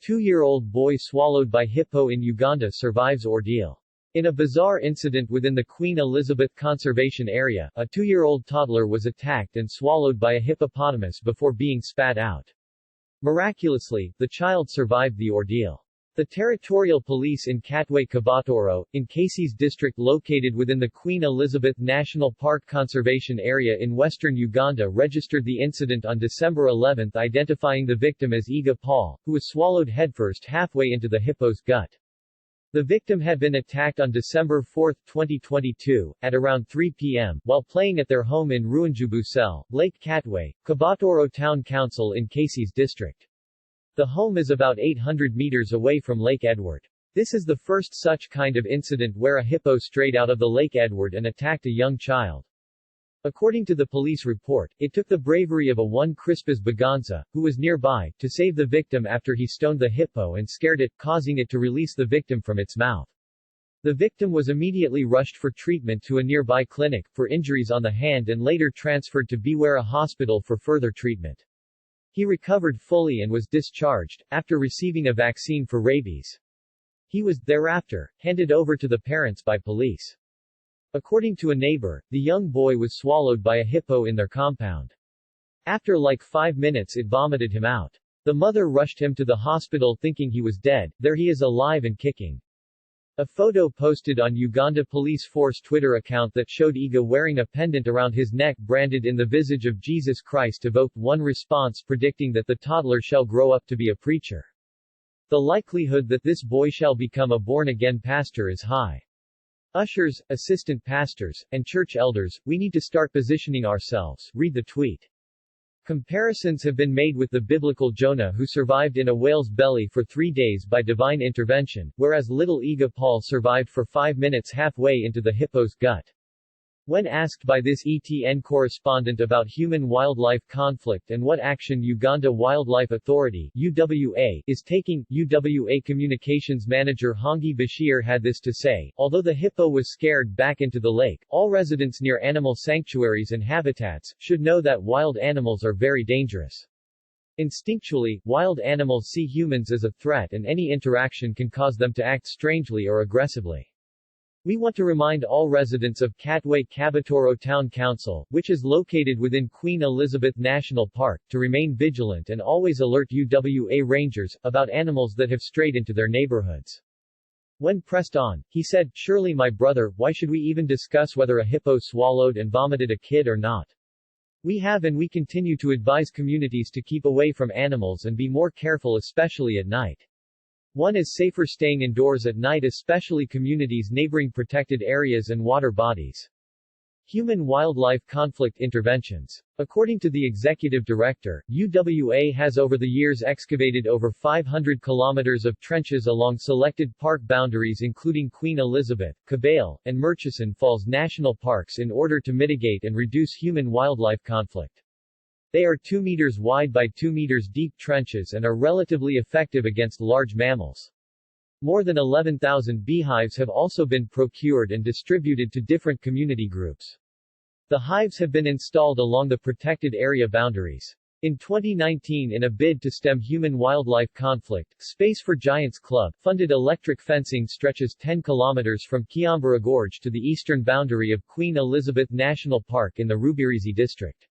2-year-old boy swallowed by hippo in Uganda survives ordeal. In a bizarre incident within the Queen Elizabeth Conservation Area, a 2-year-old toddler was attacked and swallowed by a hippopotamus before being spat out. Miraculously, the child survived the ordeal. The Territorial Police in Katwe Kabatoro, in Kasese district located within the Queen Elizabeth National Park Conservation Area in western Uganda registered the incident on December 11, identifying the victim as Iga Paul, who was swallowed headfirst halfway into the hippo's gut. The victim had been attacked on December 4, 2022, at around 3 p.m., while playing at their home in Ruanjubusel, Lake Katwe, Kabatoro Town Council in Kasese district. The home is about 800 meters away from Lake Edward. This is the first such kind of incident where a hippo strayed out of the Lake Edward and attacked a young child. According to the police report, it took the bravery of a one Crispus Baganza, who was nearby, to save the victim after he stoned the hippo and scared it, causing it to release the victim from its mouth. The victim was immediately rushed for treatment to a nearby clinic, for injuries on the hand and later transferred to Biwera Hospital for further treatment. He recovered fully and was discharged, after receiving a vaccine for rabies. He was, thereafter, handed over to the parents by police. According to a neighbor, the young boy was swallowed by a hippo in their compound. After like 5 minutes it vomited him out. The mother rushed him to the hospital thinking he was dead. There he is alive and kicking. A photo posted on Uganda Police Force Twitter account that showed Iga wearing a pendant around his neck branded in the visage of Jesus Christ evoked one response predicting that the toddler shall grow up to be a preacher. The likelihood that this boy shall become a born-again pastor is high. Ushers, assistant pastors, and church elders, we need to start positioning ourselves, read the tweet. Comparisons have been made with the biblical Jonah who survived in a whale's belly for 3 days by divine intervention, whereas little Iga Paul survived for 5 minutes halfway into the hippo's gut. When asked by this ETN correspondent about human-wildlife conflict and what action Uganda Wildlife Authority (UWA) is taking, UWA Communications Manager Hongi Bashir had this to say, although the hippo was scared back into the lake, all residents near animal sanctuaries and habitats should know that wild animals are very dangerous. Instinctually, wild animals see humans as a threat and any interaction can cause them to act strangely or aggressively. We want to remind all residents of Katwe Kabatoro Town Council, which is located within Queen Elizabeth National Park, to remain vigilant and always alert UWA rangers about animals that have strayed into their neighborhoods. When pressed on, he said, "Surely my brother, why should we even discuss whether a hippo swallowed and vomited a kid or not? We have and we continue to advise communities to keep away from animals and be more careful especially at night. One is safer staying indoors at night especially communities neighboring protected areas and water bodies." Human-wildlife conflict interventions. According to the executive director, UWA has over the years excavated over 500 kilometers of trenches along selected park boundaries including Queen Elizabeth, Cabale, and Murchison Falls National Parks in order to mitigate and reduce human-wildlife conflict. They are 2 meters wide by 2 meters deep trenches and are relatively effective against large mammals. More than 11,000 beehives have also been procured and distributed to different community groups. The hives have been installed along the protected area boundaries. In 2019, in a bid to stem human-wildlife conflict, Space for Giants Club funded electric fencing stretches 10 kilometers from Kiambara Gorge to the eastern boundary of Queen Elizabeth National Park in the Rubirizi district.